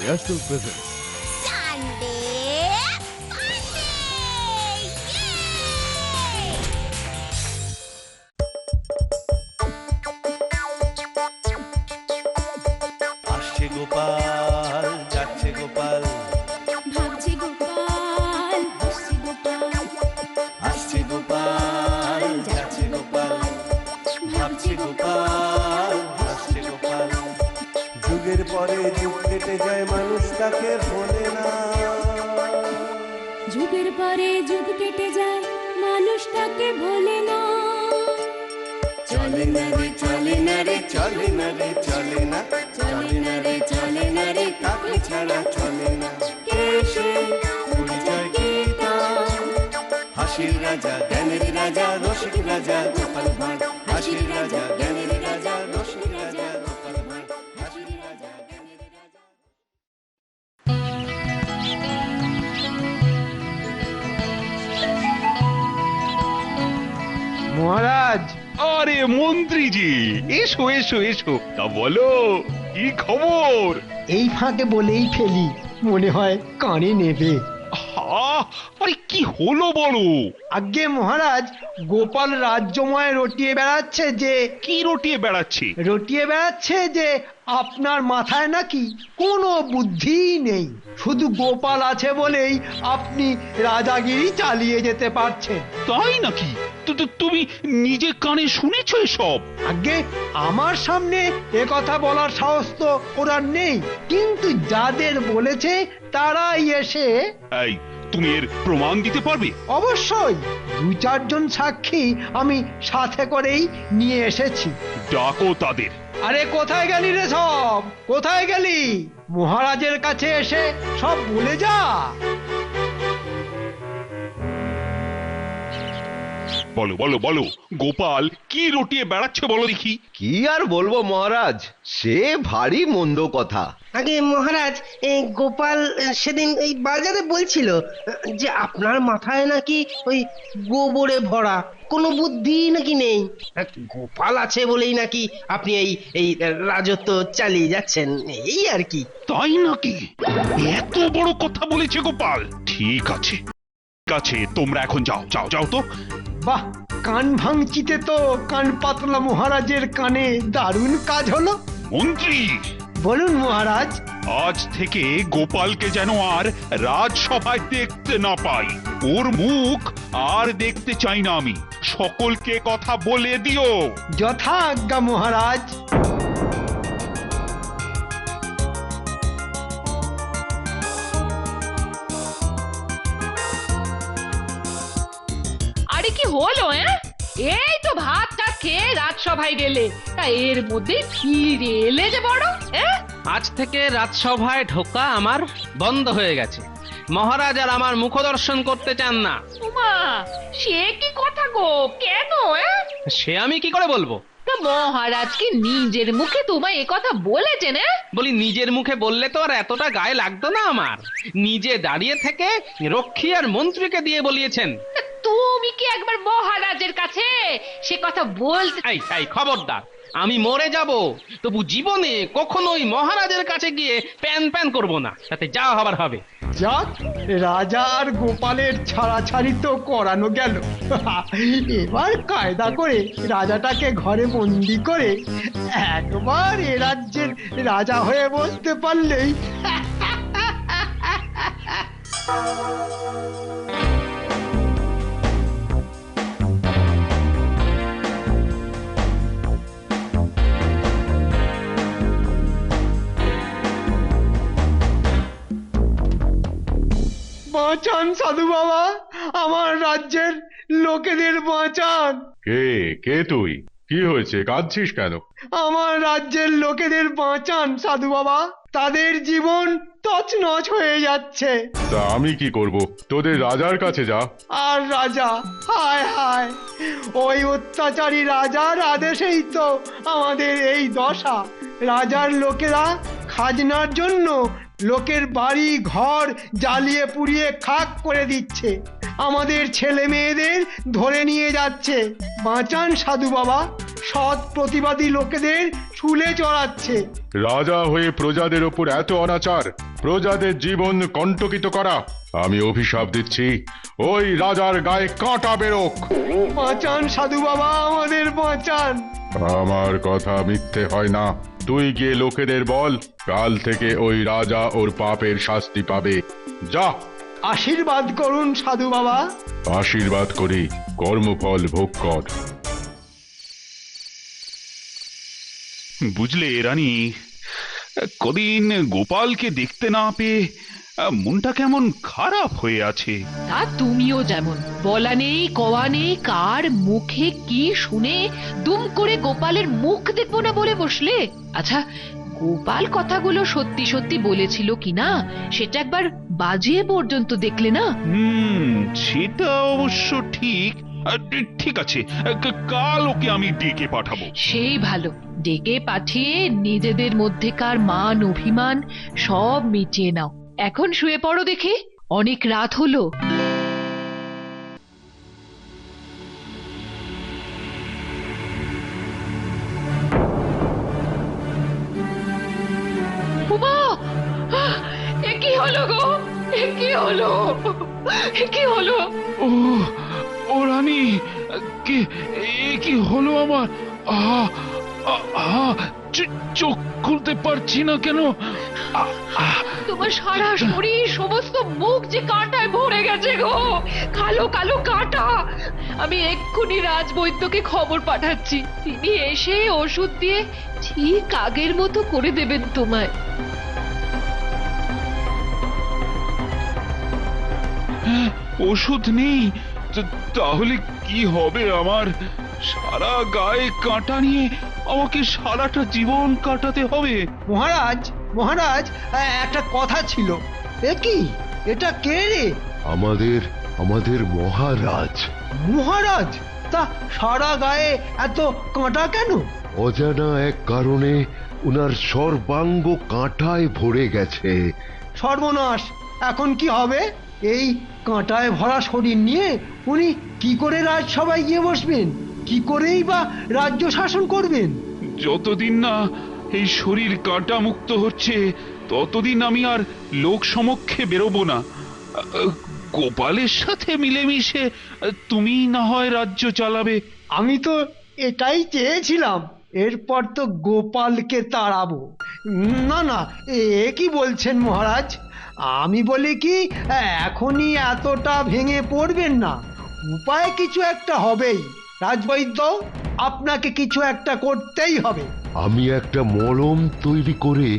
Aircel presents Sunday Funday! Yay! আসছে গোপাল যাচ্ছে গোপাল ভাবছি গোপাল হাসছি গোপাল আসছে গোপাল যাচ্ছে গোপাল ভাবছে গোপাল হাসছে গোপাল যুগের পরে যুগ কেটে যায় মানুষ তাকে ভোলে না যুগের পরে যুগ কেটে যায় মানুষ তাকে ভোলে না চলে না রে চলে না রে চলে না রে চলে না চলে না রে চলে না রে কাকে ছাড়া চলে না কে সে পরিচয় কি তার? হাসির রাজা জ্ঞানের রাজা রসিক রাজা গোপাল ভাঁড় হাসির রাজা জ্ঞানের রাজা রসিক রাজা গোপাল ভাঁড় হাসির রাজা জ্ঞানের রাজা। মহারাজ, আরে মন্ত্রীজি, এসো এসো এসো। তা বলো, কি খবর? এই ফাঁকে বলেই ফেলি, মনে হয় কানে নেবে। আরে কি হলো বলো? আজ্ঞে মহারাজ, গোপাল রাজ্যময় রটিয়ে বেড়াচ্ছে কি রটিয়ে বেড়াচ্ছে? যে আপনার মাথায় নাকি কোনো বুদ্ধিই নেই। শুধু গোপাল আছে বলেই আপনি রাজাগিরি চালিয়ে যেতে পারছেন। তাই নাকি? তুমি নিজে কানে শুনেছো এসব? আজ্ঞে, আমার সামনে এ কথা বলার সাহস তো ওনার নেই, কিন্তু যাদের বলেছে তারাই এসে। এই, তুমি এর প্রমাণ দিতে পারবে? অবশ্যই, 2-4 সাক্ষী আমি সাথে করেই নিয়ে এসেছি। ডাকো তাদের। আরে কোথায় গেলি রে সব? কোথায় গেলি? মহারাজের কাছে এসে সব বলে যা। বলো বলো বলো, গোপাল কি রটিয়ে বেড়াচ্ছে বলো দেখি। কি আর বলবো মহারাজ, সে ভারী মন্দ কথা। আগে মহারাজ, এই গোপাল সেদিন এই বাজারে বলছিল যে আপনার মাথায় নাকি ওই গোবরে ভরা, কোনো বুদ্ধি নাকি নেই। গোপাল আছে বলেই নাকি আপনি এই এই রাজত্ব চালিয়ে যাচ্ছেন, এই আর কি। তাই নাকি? এত বড় কথা বলেছে গোপাল? ঠিক আছে ঠিক আছে, তোমরা এখন যাও যাও যাও তো। বাহ, কান ভাঙচিতে তো কান পাতলা মহারাজের কানে দারুণ কাজ হলো। মন্ত্রী, বলুন মহারাজ। আজ থেকে গোপালকে যেন আর রাজসভায় দেখতে না পাই। ওর মুখ আর দেখতে চাই না আমি। সকলকে কথা বলে দিও। যথা আজ্ঞা মহারাজ। আরে কি হলো? এই তো ভাত টাত খেয়ে রাজসভায় গেলে, তা এর মধ্যে ফিরে এলে যে বড়। আজ থেকে রাজসভায় ঢোকা আমার বন্ধ হয়ে গেছে। মহারাজ আর আমার মুখদর্শন করতে চান না। উমা, সে কি কথা গো? কেন? সে আমি কি করে বলবো? তা মহারাজ কি নিজের মুখে তোমায় এ কথা বলেছেন? বলি, নিজের মুখে বললে তো আর এতটা গায়ে লাগতো না আমার। নিজে দাঁড়িয়ে থেকে রক্ষী আর মন্ত্রীকে দিয়ে বলিয়েছেন। তা তুমি কি একবার মহারাজের কাছে সে কথা বলতে? এই খবরদার, আমি মরে যাব তবু জীবনে কখনোই মহারাজের কাছে গিয়ে প্যান প্যান করবো না। তাতে যা হবার হবে। যাক, রাজা আর গোপালের ছাড়াছাড়ি তো করানো গেল। এবার কায়দা করে রাজাটাকে ঘরে বন্দি করে একবার এ রাজ্যের রাজা হয়ে বসতে পারলেই। বাঁচান সাধু বাবা, আমার রাজ্যের লোকেদের বাঁচান। কে তুই? কি হয়েছে, কাঁদছিস কেন? আমার রাজ্যের লোকেদের বাঁচান সাধু বাবা, তাদের জীবন তছনছ হয়ে যাচ্ছে। তা আমি কি করব? তোদের রাজার কাছে যা। আর রাজা, হায় হায়, ওই অত্যাচারী রাজার আদেশেই তো আমাদের এই দশা। রাজার লোকেরা খাজনার জন্য লোকের বাড়ি ঘর জ্বালিয়ে পুড়িয়ে খাক করে দিচ্ছে। আমাদের ছেলে মেয়েদের ধরে নিয়ে যাচ্ছে। বাঁচান সাধু বাবা, সৎ প্রতিবাদী লোকেদের শুলে চড়াচ্ছে। রাজা হয়ে প্রজাদের ওপর এত অনাচার, প্রজাদের জীবন কণ্টকিত করা। আমি অভিশাপ দিচ্ছি, ওই রাজার গায়ে কাঁটা বেরোক। বাঁচান সাধু বাবা, আমাদের বাঁচান। আমার কথা মিথ্যে হয় না। তুই গিয়ে লোকেদের বল, কাল থেকে ওই রাজা ওর পাপের শাস্তি পাবে। যা। আশীর্বাদ করুন সাধু বাবা। আশীর্বাদ করি, কর্মফল ভোগ কর। বুঝলে রানী, কদিন গোপালকে দেখতে না পেয়ে মনটা কেমন খারাপ হয়ে আছে। তা তুমিও যেমন, বলা নেই কওয়া নেই, কার মুখে কি শুনে দুম করে গোপালের মুখ দেখবো না বলে বসলে। আচ্ছা, গোপাল কথাগুলো সত্যি সত্যি বলেছিল কিনা সেটা একবার বাজিয়ে পর্যন্ত দেখলে না? সেটা অবশ্য ঠিক। ঠিক আছে, কাল ওকে আমি ডেকে পাঠাবো। সেই ভালো, ডেকে পাঠিয়ে নিজেদের মধ্যেকার মান অভিমান সব মিটিয়ে নাও। এখন শুয়ে পড়ো দেখে, অনেক রাত হলো। উমা, এ কি হলো গো? এ কি হলো? এ কি হলো? ও রানী, কি হলো আমার? চোখ খুলতে পারছি না কেন? তোমার সারা শরীর, সমস্ত মুখ যে কাঁটায় ভরে গেছে গো, কালো কালো কাঁটা। আমি এক্ষুনি রাজবৈদ্যকে খবর পাঠাচ্ছি, তিনি এসে ওষুধ দিয়ে ঠিক আগের মতো করে দেবেন তোমায়। ওষুধ নেই? তাহলে কি হবে আমার? সারা গায়ে কাঁটা নিয়ে আমাকে সারাটা জীবন কাটাতে হবে। মহারাজ, মহারাজ, একটা কথা ছিল। এ কি, এটা কে রে? আমাদের মহারাজ। মহারাজ? তা সারা গায়ে এত কাঁটা কেন? অজানা এক কারণে উনার সর্বাঙ্গ কাঁটায় ভরে গেছে। সর্বনাশ! এখন কি হবে? এই কাঁটায় ভরা শরীর নিয়ে উনি কি করে রাজসভায় গিয়ে বসবেন? কি করেই বা রাজ্য শাসন করবেন? যতদিন না এই শরীর কাঁটা মুক্ত হচ্ছে ততদিন আমি আর লোক সমক্ষে বেরোবো না। গোপালের সাথে মিলেমিশে তুমি না হয় রাজ্য চালাবে। আমি তো এটাই চেয়েছিলাম। এরপর তো গোপালকে তাড়াবো। না না, এ কি বলছেন মহারাজ? আমি বলি কি, এখনই এতটা ভেঙে পড়বেন না। উপায় কিছু একটা হবেই। রাজবৈদ্য, আপনাকে কিছু একটা করতেই হবে। আমি একটা মলম তৈরি করে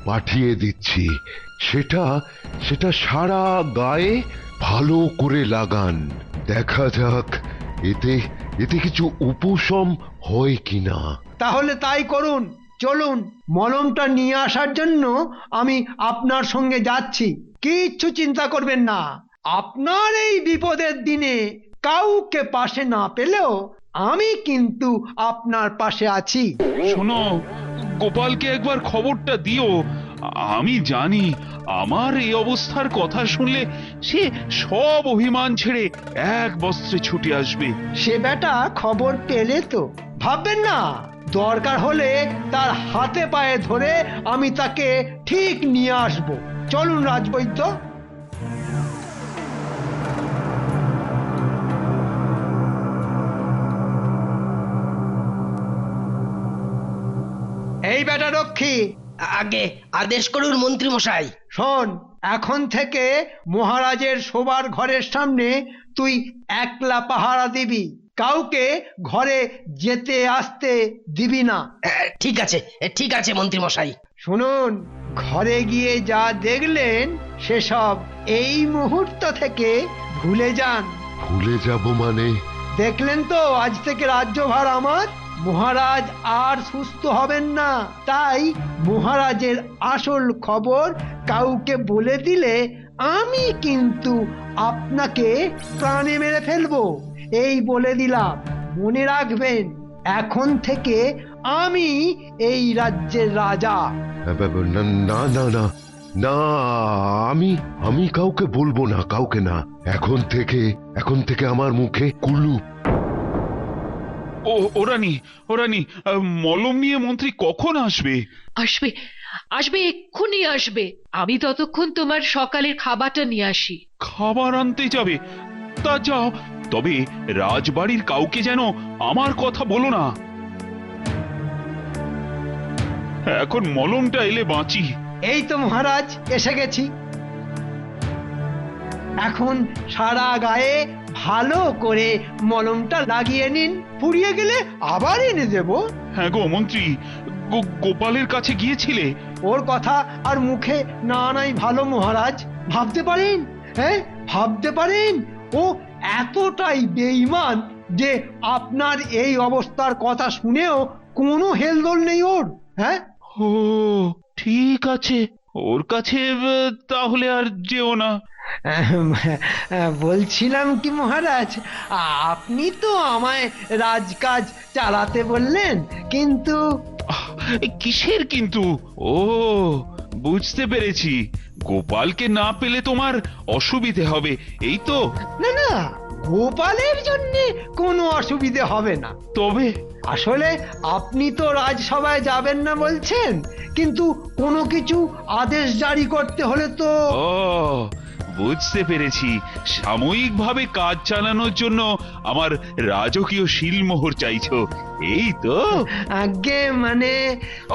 পাঠিয়ে দিচ্ছি, সেটা সারা গায়ে ভালো করে লাগান। দেখা যাক এতে কিছু উপশম হয় কিনা। তাহলে তাই করুন। চলুন, মলমটা নিয়ে আসার জন্য আমি আপনার সঙ্গে যাচ্ছি। কিচ্ছু চিন্তা করবেন না। আপনার এই বিপদের দিনে কাউকে পাশে না পেলেও আমি কিন্তু আপনার পাশে আছি। শোনো, গোপালকে একবার খবরটা দিও। আমি জানি আমার এই অবস্থার কথা শুনলে সে সব অভিমান ছেড়ে এক বস্ত্রে ছুটে আসবে। সে বেটা খবর পেলে তো ভাববেন না। দরকার হলে তার হাতে পায়ে ধরে আমি তাকে ঠিক নিয়ে আসব। চলুন রাজবৈদ্য। এই বেটা রক্ষী, আগে আদেশ করুন মন্ত্রী মশাই। শোন, এখন থেকে মহারাজের শোবার ঘরের সামনে তুই একলা পাহারা দিবি। কাউকে ঘরে যেতে আসতে দিবি না। ঠিক আছে মন্ত্রী মশাই। শুনুন, ঘরে গিয়ে যা দেখলেন সেসব এই মুহূর্ত থেকে ভুলে যান। ভুলে যাব মানে? দেখলেন তো, আজ থেকে রাজ্যভার আমার। মহারাজ আর সুস্থ হবেন না। তাই মহারাজের আসল খবর কাউকে বলে দিলে আমি কিন্তু আপনাকে প্রাণে মেরে ফেলবো। এই বলে দিলাম। মনে রাখবেন, এখন থেকে আমি এই রাজ্যের রাজা। না না না না না, আমি কাউকে বলবো না, কাউকে না। এখন থেকে আমার মুখে কুলুপ। ওরানি মলম নিয়ে মন্ত্রী কখন আসবে? আসবে আসবে, এক্ষুনি আসবে। আমি ততক্ষণ তোমার সকালের খাবারটা নিয়ে আসি। খাবার আনতে যাবে? তা যাও, তবে রাজবাড়ির কাউকে যেন আমার কথা বলো না। এখন মলমটা এলে বাঁচি। এই তো মহারাজ, এসে গেছি। এখন সারা গায়ে ভালো করে মলমটা লাগিয়ে নিন, পুড়িয়ে গেলে আবার এনে দেব। হ্যাঁ গো মন্ত্রী, গোপালের কাছে গিয়েছিলে? ওর কথা আর মুখে না নাই ভালো মহারাজ। ভাবতে পারেন, হ্যাঁ ভাবতে পারেন, ও এতটাই বেঈমান যে আপনার এই অবস্থার কথা শুনেও কোনো হেলদোল নেই ওর। হ্যাঁ, ও ঠিক আছে, ওর কাছে তাহলে আর যেও না। বলছিলাম কি মহারাজ, আপনি তো আমায় রাজকাজ চালাতে বললেন, কিন্তু কিসের কিন্তু? ও বুঝতে পেরেছি, গোপালকে না পেলে তোমার অসুবিধে হবে, এই তো। না না, গোপালের জন্য কোনো অসুবিধে হবে না। তবে আসলে আপনি তো রাজসভায় যাবেন না বলছেন, কিন্তু কোনো কিছু আদেশ জারি করতে হলে তো। ও বুঝতে পেরেছি, সাময়িকভাবে কাজ চালানোর জন্য আমার রাজকীয় শিলমোহর চাইছো, এই তো? আগে মানে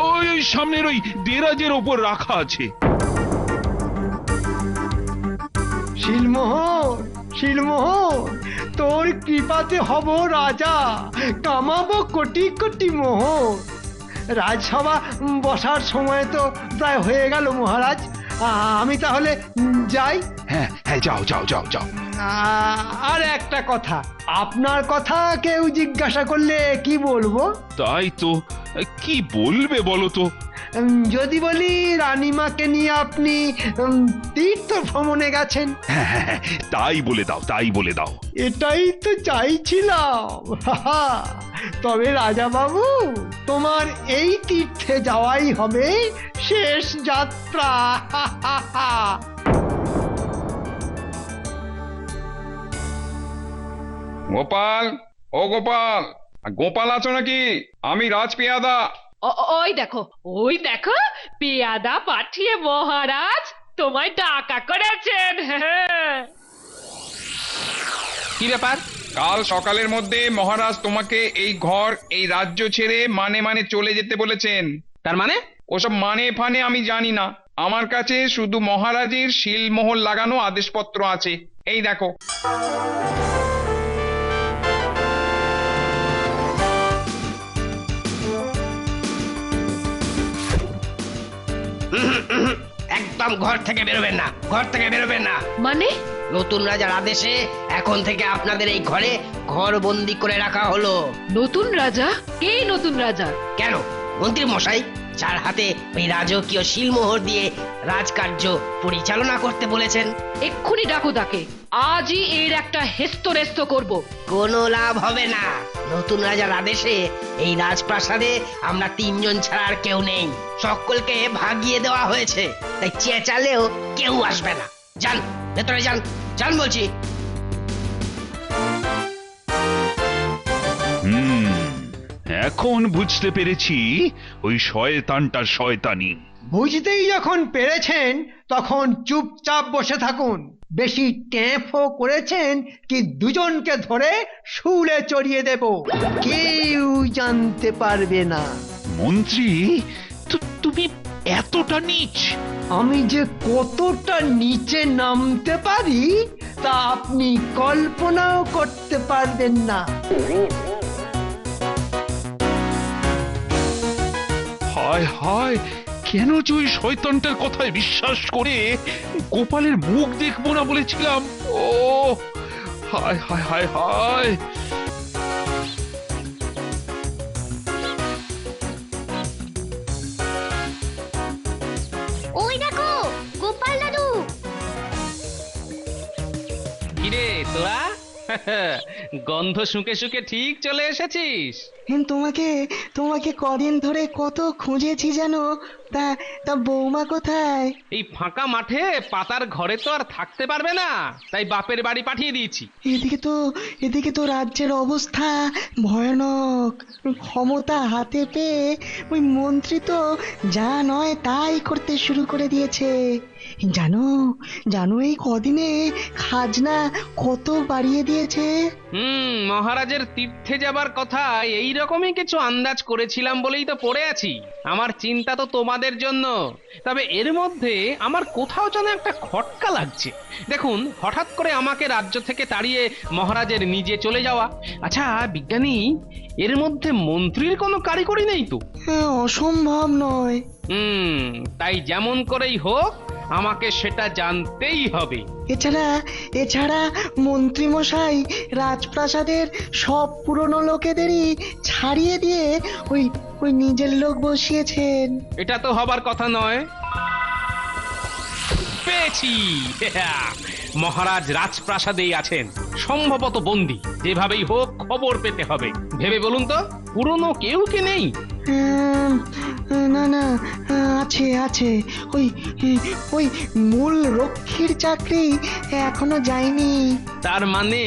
ওই সামনের ওই দেরাজের ওপর রাখা আছে। শিলমোহর, শিলমোহর, তোর কৃপাতে হব রাজা, কামাবো কোটি কোটি মোহর। রাজসভা বসার সময় তো প্রায় হয়ে গেল মহারাজ, আমি তাহলে যাই। হ্যাঁ হ্যাঁ, যাও যাও যাও যাও। আর একটা কথা, আপনার কথা কেউ জিজ্ঞাসা করলে কি বলবো? তাই তো, কি বলবে বলো তো? যদি বলি রানীমাকে নিয়ে আপনি তীর্থ ভ্রমণে গেছেন। হ্যাঁ হ্যাঁ হ্যাঁ, তাই বলে দাও, তাই বলে দাও। এটাই তো চাইছিলাম। তবে রাজা বাবু, তোমার এই তীর্থে যাওয়াই হবে শেষ যাত্রা। গোপাল, ও গোপাল, গোপাল আছো নাকি? আমি রাজপেয়াদা। ওই দেখো, ওই দেখো, পেয়াদা পাঠিয়ে মহারাজ তোমায় ডাকা করেছেন। কি ব্যাপার? কাল সকালের মধ্যে মহারাজ তোমাকে এই ঘর, এই রাজ্য ছেড়ে মানে চলে যেতে বলেছেন। তার মানে? ওসব মানে ফানে আমি জানি না, আমার কাছে শুধু মহারাজের শিলমোহর লাগানো আদেশপত্র আছে, এই দেখো। একদম ঘর থেকে বেরোবেন না, ঘর থেকে বেরোবেন না। মানে? নতুন রাজার আদেশে এখন থেকে আপনাদের এই ঘরে ঘর বন্দি করে রাখা হলো। নতুন রাজা? কে নতুন রাজা? কেন, মন্ত্রী মশাই, যার হাতে ওই রাজকীয় শিলমোহর দিয়ে রাজকার্য পরিচালনা করতে বলেছেন। এক্ষুনি ডাকো তাকে, আজই এর একটা হেস্তনেস্ত করব। কোনো লাভ হবে না, নতুন রাজার আদেশে এই রাজপ্রাসাদে আমরা তিনজন ছাড়া আর কেউ নেই, সকলকে ভাগিয়ে দেওয়া হয়েছে, তাই চেঁচালেও কেউ আসবে না। যান ভেতরে, যান যান বলছি। এখন বুঝতে পেরেছি ওই শয়তানটার শয়তানি। বুঝতেই যখন পেরেছেন, তখন চুপচাপ বসে থাকুন। বেশি ট্যাঁফও করেছেন কি দুজনকে ধরে শুলে চড়িয়ে দেব, কেউ জানতে পারবে না। মন্ত্রী, তুমি এতটা নীচ? আমি যে কতটা নিচে নামতে পারি তা আপনি কল্পনাও করতে পারবেন না। হায় হায়, কেন যে ওই শয়তানটার কথায় বিশ্বাস করে গোপালের মুখ দেখবো না বলেছিলাম। ও হায় হায় হায় হায়। ওই দেখো, গোপাল দাদু। কিরে তোরা, গন্ধ শুকে শুকে ঠিক চলে এসেছিস। তোমাকে তোমাকে কদিন ধরে কত খুঁজেছি জানো, তা তা বৌমা কোথায়? এই ফাঁকা মাঠে পাতার ঘরে তো আর থাকতে পারবে না, তাই বাপের বাড়ি পাঠিয়ে দিয়েছি। এদিকে তো রাজ্যের অবস্থা ভয়ানক। ক্ষমতা হাতে পেয়ে ওই মন্ত্রী তো যা নয় তাই করতে শুরু করে দিয়েছে। জানো জানো এই কদিনে খাজনা কত বাড়িয়ে দিয়েছে? মহারাজের তীর্থে যাবার কথা এই রকমই কিছু আন্দাজ করেছিলাম বলেই তো পড়ে আছি। আমার চিন্তা তো তোমাদের জন্য, তবে এর মধ্যে আমার কোথাও যেন একটা খটকা লাগছে। দেখুন, হঠাৎ করে আমাকে রাজ্য থেকে তাড়িয়ে মহারাজের নিজে চলে যাওয়া। আচ্ছা বিজ্ঞানী, এর মধ্যে মন্ত্রীর কোনো কারিগরি নেই তো? অসম্ভব নয়। তাই যেমন করেই হোক আমাকে সেটা জানতেই হবে। এছাড়া মন্ত্রী মশাই রাজপ্রাসাদের সব পুরনো লোকেদেরই ছাড়িয়ে দিয়ে ওই নিজের লোক বসিয়েছেন। এটা তো হবার কথা নয়। পেয়েছি, মহারাজ রাজপ্রাসাদেই আছেন, সম্ভবত বন্দী। যেভাবেই হোক খবর পেতে হবে। ভেবে বলুন তো, পুরনো কেউ কি নেই? না আছে ওই মূল রক্ষীর চাকরি এখনো যায়নি। তার মানে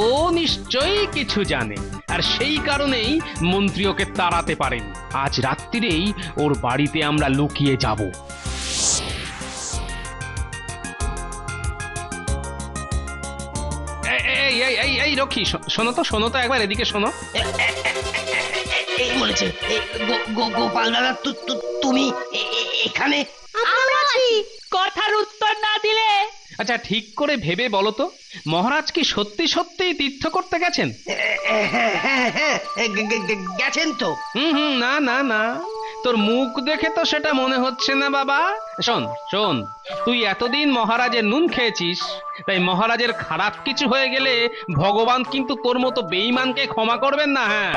ও নিশ্চয়ই কিছু জানে, আর সেই কারণেই মন্ত্রী ওকে তাড়াতে পারেন। আজ রাত্রিরেই ওর বাড়িতে আমরা লুকিয়ে যাব। এই রক্ষী, শোনো তো একবার এদিকে শোনো। এই বলেছে গোপাল দাদা, তুমি এখানে? কথার উত্তর না দিলে? আচ্ছা ঠিক করে ভেবে বলো তো, মহারাজ কি সত্যি সত্যি তীর্থ করতে গেছেন? হ্যাঁ গেছেন তো। না, তোর মুখ দেখে তো সেটা মনে হচ্ছে না বাবা। শোন, তুই এতদিন মহারাজের নুন খেয়েছিস, তাই মহারাজের খারাপ কিছু হয়ে গেলে ভগবান কিন্তু তোর মতো বেঈমানকে ক্ষমা করবেন না। হ্যাঁ,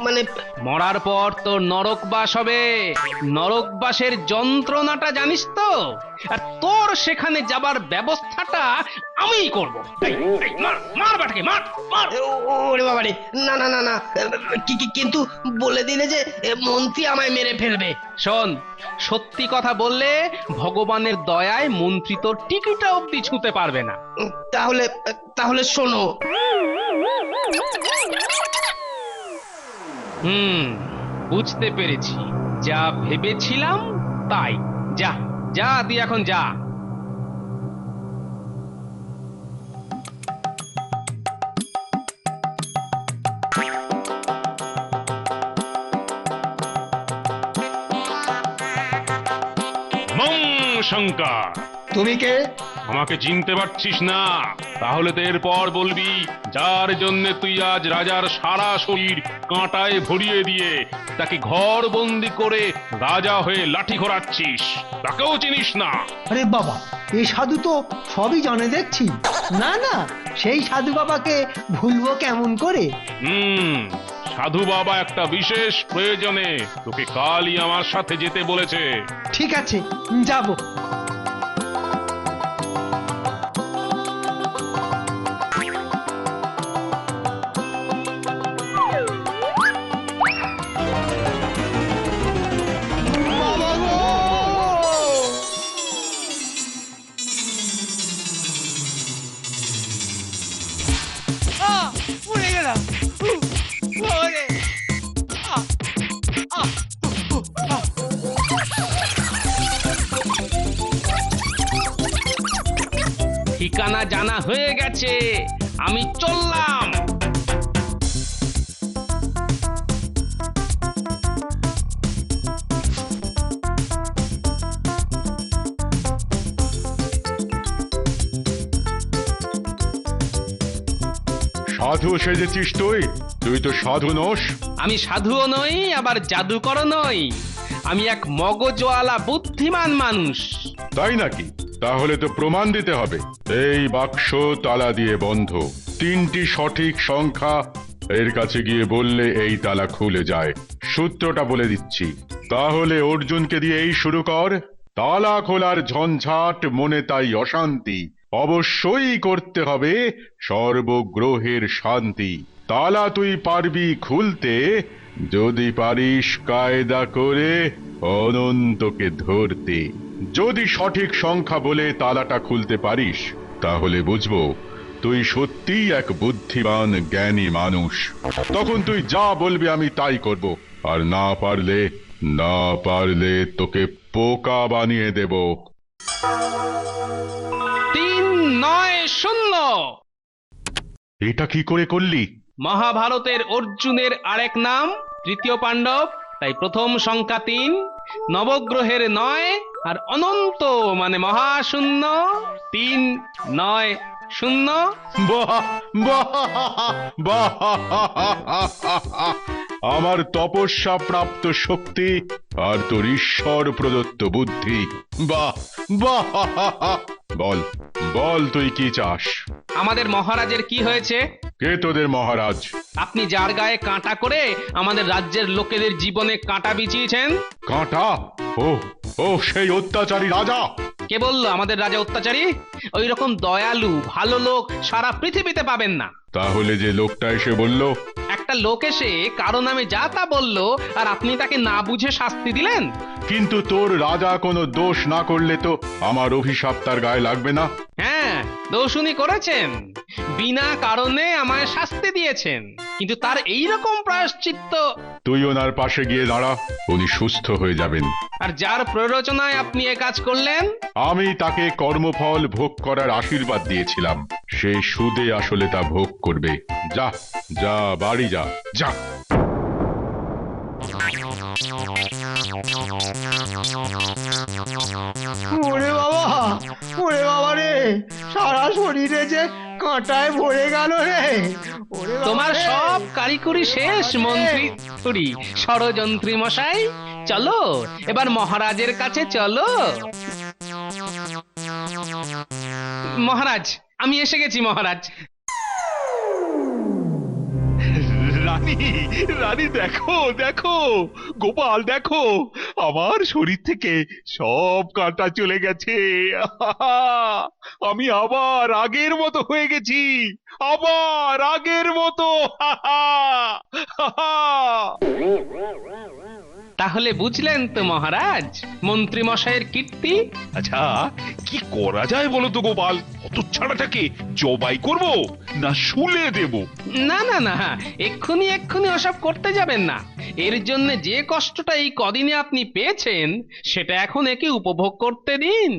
মানে মরার পর তোর নরকবাস হবে। নরকবাসের যন্ত্রণাটা জানিস তো? আর তোর সেখানে যাবার ব্যবস্থাটা আমিই করব। মার বাটাকে, মার। ওরে বাবা রে, না কিন্তু বলে দিলে যে মন্ত্রী আমায় মেরে ফেলবে। শোন, সত্যি কথা বললে ভগবানের দয়ায় মন্ত্রী তোর টিকিটা অবধি ছুঁতে পারবে না। তাহলে শোনো। বুঝতে পেরেছি, যা ভেবেছিলাম তাই। যা তুই এখন যা। শঙ্কর, তুমি কে? আমাকে চিনতে পারছিস না? তাহলে তো এরপর বলবি যার জন্য তুই আজ রাজার সারা শরীর কাঁটায় ভরিয়ে দিয়ে তাকে ঘর বন্দি করে রাজা হয়ে লাঠি ঘোরাচ্ছিস, তাকেও চিনিস না? আরে বাবা, এই সাধু তো সবই জানে দেখছি। না সেই সাধু বাবাকে ভুলবো কেমন করে? সাধু বাবা একটা বিশেষ প্রয়োজনে তোকে কালই আমার সাথে যেতে বলেছে। ঠিক আছে, যাব। ঠিকানা জানা হয়ে গেছে, আমি চললাম। সাধু সেজেছিস তুই তো সাধু নোস। আমি সাধুও নই, আবার জাদুকর নই। আমি এক মগজওয়ালা বুদ্ধিমান মানুষ। তাই নাকি? তাহলে তো প্রমাণ দিতে হবে। এই বাক্স তালা দিয়ে বন্ধ, 3টি সঠিক সংখ্যা এর কাছে গিয়ে বললে এই তালা খুলে যায়। সূত্রটা বলে দিচ্ছি, তাহলে অর্জুনকে দিয়েই শুরু কর। তালা খোলার ঝঞ্ঝাট, মনে তাই অশান্তি, অবশ্যই করতে হবে সর্বগ্রহের শান্তি। তালা তুই পারবি খুলতে যদি পারিস কায়দা করে অনন্তকে ধরতে। যদি সঠিক সংখ্যা বলে তালাটা খুলতে পারিস তাহলে বুঝবো তুই সত্যিই এক বুদ্ধিমান জ্ঞানী মানুষ। তখন তুই যা বলবি আমি তাই করব, আর না পারলে তোকে পোকা বানিয়ে দেব। 3-9-0। এটা কি করে করলি? মহাভারতের অর্জুনের আরেক নাম তৃতীয় পাণ্ডব, তাই প্রথম সংখ্যা 3, নবগ্রহের 9 আর অনন্ত মানে মহাশূন্য। 3-9-0। বাহ বাহ বাহ! আমার তপস্যা প্রাপ্ত শক্তি আর তোর ঈশ্বর প্রদত্ত বুদ্ধি। বাহ বাহ! বল বল তুই কি চাস? আমাদের মহারাজের কি হয়েছে? কে তোদের মহারাজ? আপনি যার গায়ে কাঁটা করে আমাদের রাজ্যের লোকেদের জীবনে কাঁটা বিছিয়েছেন। কাঁটা? ও ও সেই অত্যাচারী রাজা। কে বললো আমাদের রাজা অত্যাচারী? ওই রকম দয়ালু ভালো লোক সারা পৃথিবীতে পাবেন না। তাহলে যে লোকটা এসে বলল? একটা লোক এসে কারো নামে যা তা বললো আর আপনি তাকে না বুঝে শাস্তি দিলেন। কিন্তু তোর রাজা কোনো দোষ না করলে তো আমার অভিশাপ তার গায়ে লাগবে না। হ্যাঁ, দোষ উনি করেছেন, বিনা কারণে আমায় শাস্তি দিয়েছেন, কিন্তু তার এই রকম প্রায়শ্চিত্ত। তুই ওনার পাশে গিয়ে দাঁড়া, উনি সুস্থ হয়ে যাবেন। আর যার প্ররোচনায় আপনি এ কাজ করলেন? আমি তাকে কর্মফল ভোগ করার আশীর্বাদ দিয়েছিলাম, সে সুদে আসলে তা ভোগ করবে। যা যা বাড়ি যা যা। ওরে বাবা, ওরে বাবা রে, সারা শরীরে যে কাঁটায় ভরে গেল রে। ওরে বাবা তোমার রে। সব কারিকুরি শেষ মন্ত্রী ষড়যন্ত্রী মশাই। চলো এবার মহারাজের কাছে চলো। মহারাজ, আমি এসে গেছি মহারাজ। রানী, রানী দেখো দেখো, গোপাল দেখো, আমার শরীর থেকে সব কাঁটা চলে গেছে। আমি আবার আগের মতো হয়ে গেছি, আবার আগের মতো। তাহলে বুঝলেন তো মহারাজ মন্ত্রী মশাইয়ের কীর্তি। আচ্ছা, কি করা যায় বলো তো গোপাল? হতচ্ছাড়াটাকে জবাই করব না শুলে দেব? না না না, এক্ষুনি ওসব করতে যাবেন না। এর জন্য যে কষ্টটা এই কদিনে আপনি পেয়েছেন সেটা এখন একে উপভোগ করতে দিন,